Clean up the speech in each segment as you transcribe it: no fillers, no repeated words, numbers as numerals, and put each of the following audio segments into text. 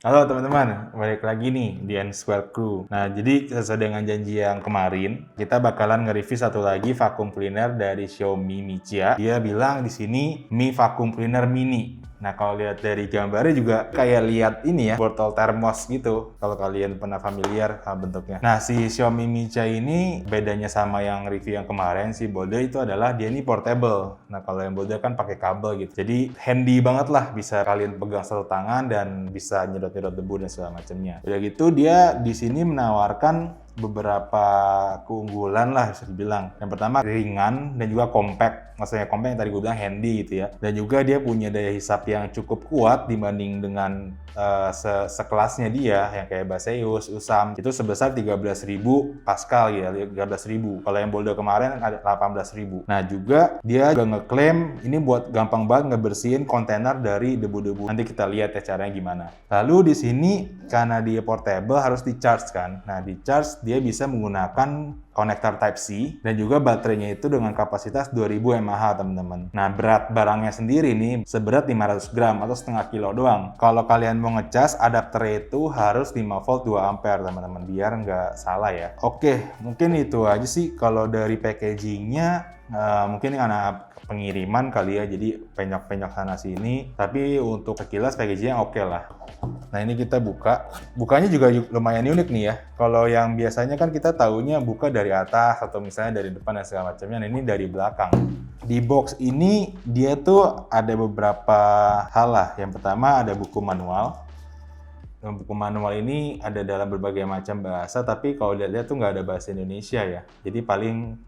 Halo teman-teman, balik lagi nih di N-Square Crew. Nah, jadi sesuai dengan janji yang kemarin, kita bakalan nge-review satu lagi vacuum cleaner dari Xiaomi Mijia. Dia bilang di sini Mi Vacuum Cleaner Mini. Nah, kalau lihat dari gambarnya juga kayak lihat ini ya, botol termos gitu. Kalau kalian pernah familiar sama bentuknya. Nah, si Xiaomi Mijia ini bedanya sama yang review yang kemarin si Bolde itu adalah dia ini portable. Nah, kalau yang Bolde kan pakai kabel gitu. Jadi handy banget lah, bisa kalian pegang satu tangan dan bisa nyedot-nyedot debu dan segala macamnya. Udah gitu dia di sini menawarkan beberapa keunggulan lah bisa dibilang. Yang pertama ringan dan juga compact. Maksudnya compact yang tadi gue bilang handy gitu ya. Dan juga dia punya daya hisap yang cukup kuat dibanding dengan sekelasnya dia yang kayak Baseus, Usam itu sebesar 13.000 Pascal ya, 13.000. Kalau yang Bolde kemarin ada 18.000. Nah juga dia juga ngeklaim ini buat gampang banget ngebersihin kontainer dari debu-debu. Nanti kita lihat ya caranya gimana. Lalu di sini karena dia portable harus di-charge kan. Nah di-charge dia bisa menggunakan konektor Type-C dan juga baterainya itu dengan kapasitas 2000 mAh teman-teman. Nah berat barangnya sendiri nih seberat 500 gram atau setengah kilo doang. Kalau kalian mau ngecas adapternya itu harus 5 volt 2 ampere teman-teman biar nggak salah ya. Oke mungkin itu aja sih kalau dari packagingnya. Mungkin karena pengiriman kali ya jadi penyok-penyok sana sini tapi untuk sekilas packagingnya oke lah. Nah ini kita bukanya juga lumayan unik nih ya. Kalau yang biasanya kan kita taunya buka dari atas atau misalnya dari depan dan segala macamnya. Nah ini dari belakang. Di box ini dia tuh ada beberapa hal lah. Yang pertama ada buku manual. Buku manual ini ada dalam berbagai macam bahasa, tapi kalau lihat-lihat tuh nggak ada bahasa Indonesia ya. Jadi paling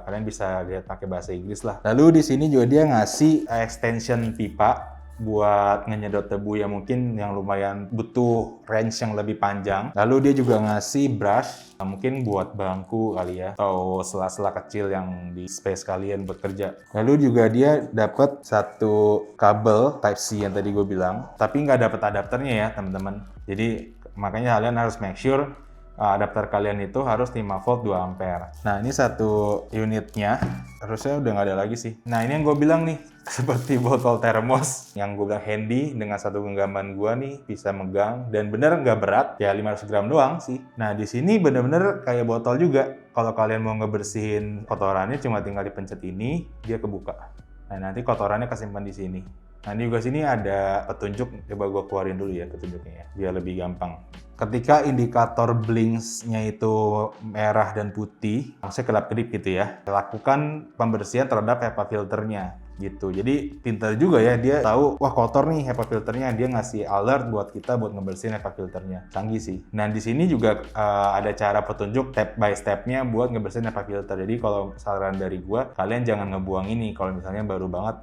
kalian bisa lihat pakai bahasa Inggris lah. Lalu di sini juga dia ngasih extension pipa buat ngenyedot debu yang mungkin yang lumayan butuh range yang lebih panjang. Lalu dia juga ngasih brush, mungkin buat bangku kali ya, atau sela-sela kecil yang di space kalian bekerja. Lalu juga dia dapat satu kabel Type-C yang tadi gue bilang, tapi nggak dapat adapternya ya teman-teman. Jadi makanya kalian harus make sure adapter kalian itu harus 5 volt 2 ampere. Nah ini satu unitnya, harusnya udah nggak ada lagi sih. Nah ini yang gue bilang nih, seperti botol termos yang gue bilang handy dengan satu genggaman gue nih bisa megang dan bener nggak berat ya 500 gram doang sih. Nah di sini bener-bener kayak botol juga. Kalau kalian mau ngebersihin kotorannya cuma tinggal dipencet ini dia kebuka. Nah nanti kotorannya kesimpan di sini. Nah di juga sini ada petunjuk, coba gue keluarin dulu ya petunjuknya ya biar lebih gampang. Ketika indikator blinks-nya itu merah dan putih, maksudnya kedap-kedip gitu ya, lakukan pembersihan terhadap HEPA filternya gitu. Jadi pintar juga ya dia tahu, wah kotor nih HEPA filternya, dia ngasih alert buat kita buat ngebersihin HEPA filternya. Canggih sih. Nah di sini juga ada cara petunjuk step by step-nya buat ngebersihin HEPA filter. Jadi kalau saran dari gua, kalian jangan ngebuang ini kalau misalnya baru banget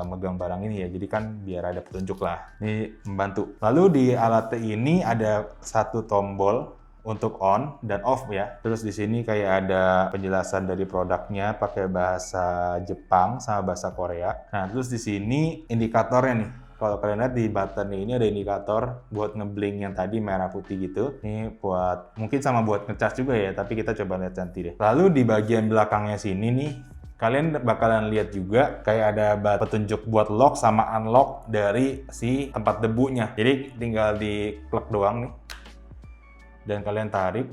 megang barang ini ya. Jadi kan biar ada petunjuk lah. Ini membantu. Lalu di alat ini ada satu tombol untuk on dan off ya. Terus di sini kayak ada penjelasan dari produknya pakai bahasa Jepang sama bahasa Korea. Nah, terus di sini indikatornya nih. Kalau kalian lihat di button ini ada indikator buat ngeblink yang tadi merah putih gitu. Ini buat mungkin sama buat ngecas juga ya, tapi kita coba lihat nanti deh. Lalu di bagian belakangnya sini nih kalian bakalan lihat juga kayak ada petunjuk buat lock sama unlock dari si tempat debunya. Jadi tinggal di klik doang nih. Dan kalian tarik,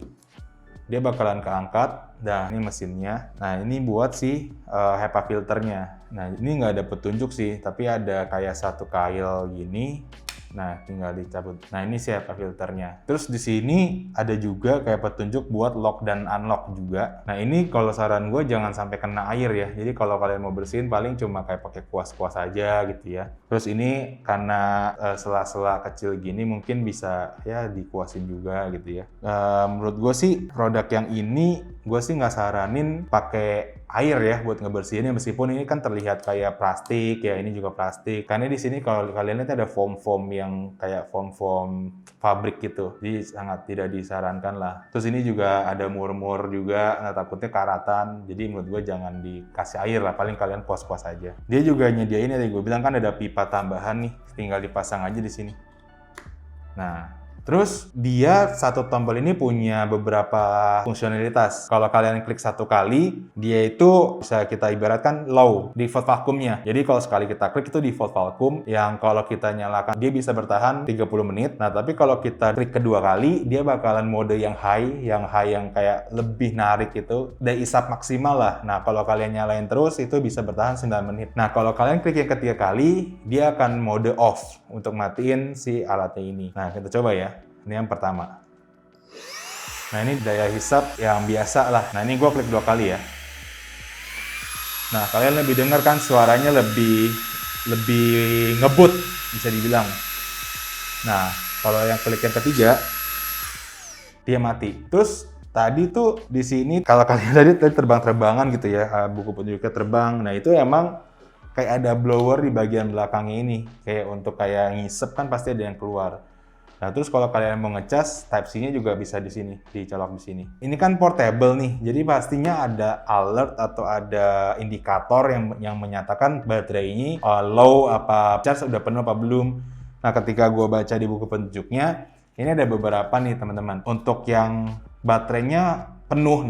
dia bakalan keangkat. Nah ini mesinnya. Nah ini buat si HEPA filternya. Nah ini nggak ada petunjuk sih, tapi ada kayak satu kail gini. Nah, tinggal dicabut. Nah, ini si HEPA filternya. Terus di sini ada juga kayak petunjuk buat lock dan unlock juga. Nah, ini kalau saran gue jangan sampai kena air ya. Jadi kalau kalian mau bersihin paling cuma kayak pakai kuas-kuas aja gitu ya. Terus ini karena sela-sela kecil gini mungkin bisa ya dikuasin juga gitu ya. Menurut gue sih produk yang ini gue sih nggak saranin pakai air ya buat ngebersihinnya, meskipun ini kan terlihat kayak plastik ya, ini juga plastik. Karena di sini kalau kalian lihat ada foam yang kayak foam pabrik gitu, jadi sangat tidak disarankan lah. Terus ini juga ada mur-mur juga, nah takutnya karatan. Jadi menurut gue jangan dikasih air lah, paling kalian puas-puas aja. Dia juga nyediain ya, gue bilang kan ada pipa tambahan nih, tinggal dipasang aja di sini. Nah Terus dia satu tombol ini punya beberapa fungsionalitas. Kalau kalian klik satu kali, dia itu bisa kita ibaratkan low, default vakumnya. Jadi kalau sekali kita klik itu default vakum, yang kalau kita nyalakan dia bisa bertahan 30 menit. Nah, tapi kalau kita klik kedua kali, dia bakalan mode yang high yang kayak lebih narik itu, daya isap maksimal lah. Nah, kalau kalian nyalain terus, itu bisa bertahan 9 menit. Nah, kalau kalian klik yang ketiga kali, dia akan mode off untuk matiin si alatnya ini. Nah, kita coba ya. Ini yang pertama. Nah, ini daya hisap yang biasa lah. Nah, ini gue klik 2 kali ya. Nah, kalian lebih dengar kan suaranya lebih ngebut, bisa dibilang. Nah, kalau yang klik yang ketiga, dia mati. Terus tadi tuh di sini kalau kalian tadi terbang-terbangan gitu ya, buku petunjuknya terbang. Nah, itu emang kayak ada blower di bagian belakangnya ini, kayak untuk kayak ngisep kan pasti ada yang keluar. Nah, terus kalau kalian mau ngecas, Type-C-nya juga bisa di sini, dicolok di sini. Ini kan portable nih, jadi pastinya ada alert atau ada indikator yang menyatakan baterai ini low, apa charge udah penuh apa belum. Nah, ketika gua baca di buku petunjuknya, ini ada beberapa nih teman-teman. Untuk yang baterainya penuh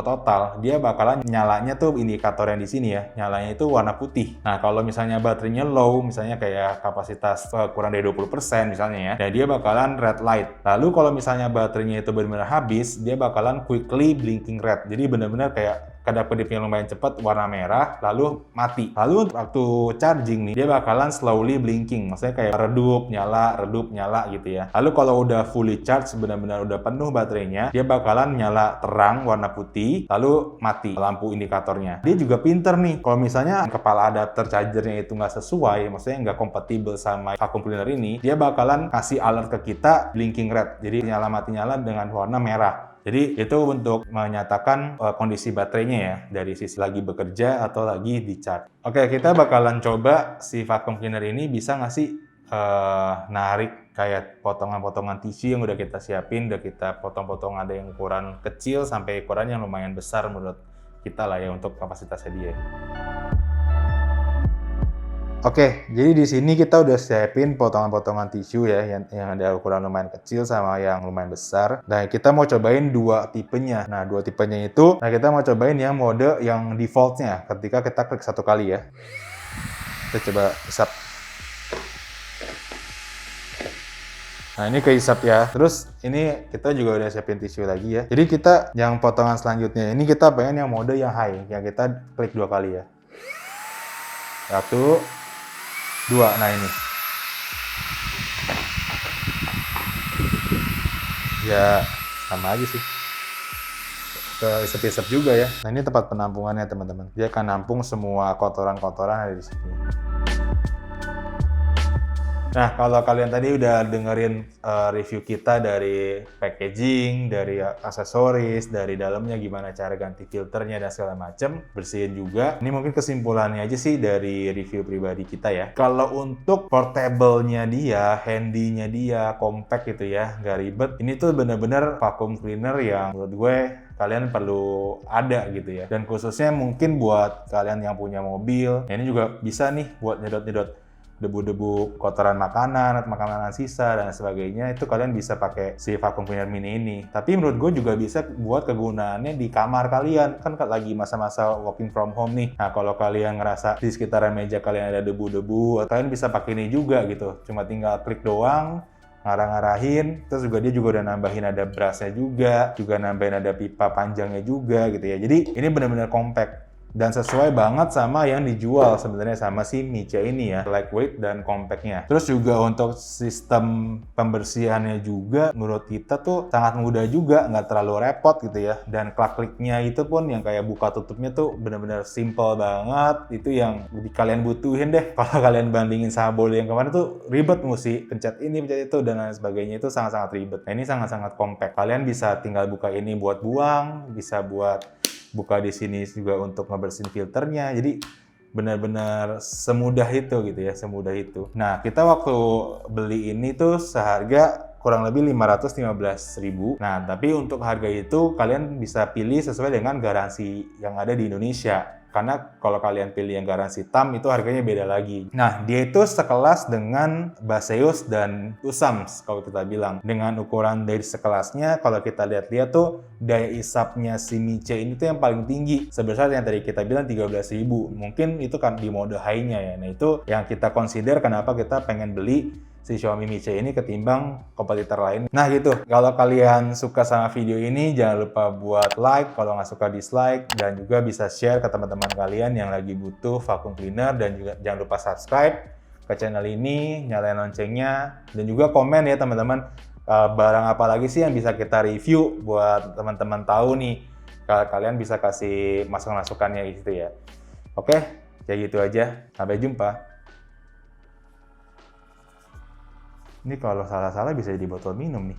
total, dia bakalan nyalanya tuh indikator yang di sini ya, nyalanya itu warna putih. Nah, kalau misalnya baterainya low, misalnya kayak kapasitas kurang dari 20% misalnya ya, nah dia bakalan red light. Lalu kalau misalnya baterainya itu benar-benar habis, dia bakalan quickly blinking red. Jadi benar-benar kayak kedap-kedipnya lumayan cepat, warna merah, lalu mati. Lalu waktu charging nih, dia bakalan slowly blinking, maksudnya kayak redup, nyala gitu ya. Lalu kalau udah fully charge, benar-benar udah penuh baterainya, dia bakalan nyala terang, warna putih, lalu mati lampu indikatornya. Dia juga pinter nih, kalau misalnya kepala adapter chargernya itu nggak sesuai, maksudnya nggak kompatibel sama vacuum cleaner ini, dia bakalan kasih alert ke kita blinking red, jadi nyala mati nyala dengan warna merah. Jadi itu untuk menyatakan kondisi baterainya ya, dari sisi lagi bekerja atau lagi di charge. Oke, kita bakalan coba si vacuum cleaner ini bisa nggak sih narik kayak potongan-potongan tisu yang udah kita siapin, udah kita potong-potong, ada yang ukuran kecil sampai ukuran yang lumayan besar menurut kita lah ya untuk kapasitasnya dia. Oke, jadi di sini kita udah siapin potongan-potongan tisu ya, yang ada ukuran lumayan kecil sama yang lumayan besar. Nah, kita mau cobain dua tipenya. Nah, dua tipenya itu, kita mau cobain yang mode yang defaultnya ketika kita klik satu kali ya. Kita coba hisap. Nah, ini kehisap ya. Terus ini kita juga udah siapin tisu lagi ya. Jadi kita yang potongan selanjutnya, ini kita pengen yang mode yang high, yang kita klik 2 kali ya. 1, 2, nah ini. Ya, sama aja sih. Isep-isep juga ya. Nah, ini tempat penampungannya teman-teman. Dia akan nampung semua kotoran-kotoran ada di sini. Nah, kalau kalian tadi udah dengerin review kita dari packaging, dari aksesoris, dari dalamnya gimana cara ganti filternya dan segala macem, bersihin juga. Ini mungkin kesimpulannya aja sih dari review pribadi kita ya. Kalau untuk portable-nya dia, handy-nya dia, compact gitu ya, nggak ribet. Ini tuh bener-bener vacuum cleaner yang menurut gue kalian perlu ada gitu ya. Dan khususnya mungkin buat kalian yang punya mobil, ini juga bisa nih buat nyedot-nyedot debu-debu kotoran makanan atau makanan sisa dan sebagainya, itu kalian bisa pakai si vacuum cleaner mini ini. Tapi menurut gue juga bisa buat kegunaannya di kamar kalian, kan lagi masa-masa working from home nih. Nah, kalau kalian ngerasa di sekitaran meja kalian ada debu-debu, kalian bisa pakai ini juga gitu, cuma tinggal klik doang, ngarah-ngarahin, terus juga dia juga udah nambahin ada brushnya juga nambahin ada pipa panjangnya juga gitu ya. Jadi ini benar-benar compact dan sesuai banget sama yang dijual sebenarnya sama si Micia ini ya, lightweight dan compactnya. Terus juga untuk sistem pembersihannya juga menurut kita tuh sangat mudah juga, nggak terlalu repot gitu ya. Dan klik-kliknya itu pun yang kayak buka tutupnya tuh benar-benar simple banget. Itu yang kalian butuhin deh. Kalau kalian bandingin sama Boyle yang kemarin tuh ribet, mesti pencet ini, pencet itu dan lain sebagainya, itu sangat-sangat ribet. Nah, ini sangat-sangat compact. Kalian bisa tinggal buka ini buat buang, bisa buat buka di sini juga untuk ngebersihin filternya. Jadi benar-benar semudah itu gitu ya, semudah itu. Nah, kita waktu beli ini tuh seharga kurang lebih 515.000. Nah, tapi untuk harga itu kalian bisa pilih sesuai dengan garansi yang ada di Indonesia. Karena kalau kalian pilih yang garansi TAM itu harganya beda lagi. Nah, dia itu sekelas dengan Baseus dan Usams kalau kita bilang. Dengan ukuran dari sekelasnya, kalau kita lihat-lihat tuh daya isapnya si Mi C ini tuh yang paling tinggi. Sebesar yang tadi kita bilang 13.000. Mungkin itu kan di mode high-nya ya. Nah, itu yang kita consider kenapa kita pengen beli si Xiaomi Mi C ini ketimbang kompetitor lain. Nah gitu, kalau kalian suka sama video ini jangan lupa buat like, kalau nggak suka dislike, dan juga bisa share ke teman-teman kalian yang lagi butuh vacuum cleaner, dan juga jangan lupa subscribe ke channel ini, nyalain loncengnya, dan juga komen ya teman-teman, barang apa lagi sih yang bisa kita review buat teman-teman tahu nih. Kalian bisa kasih masukan-masukannya gitu ya. Oke, kayak gitu aja. Sampai jumpa. Ini kalau salah-salah bisa jadi botol minum nih.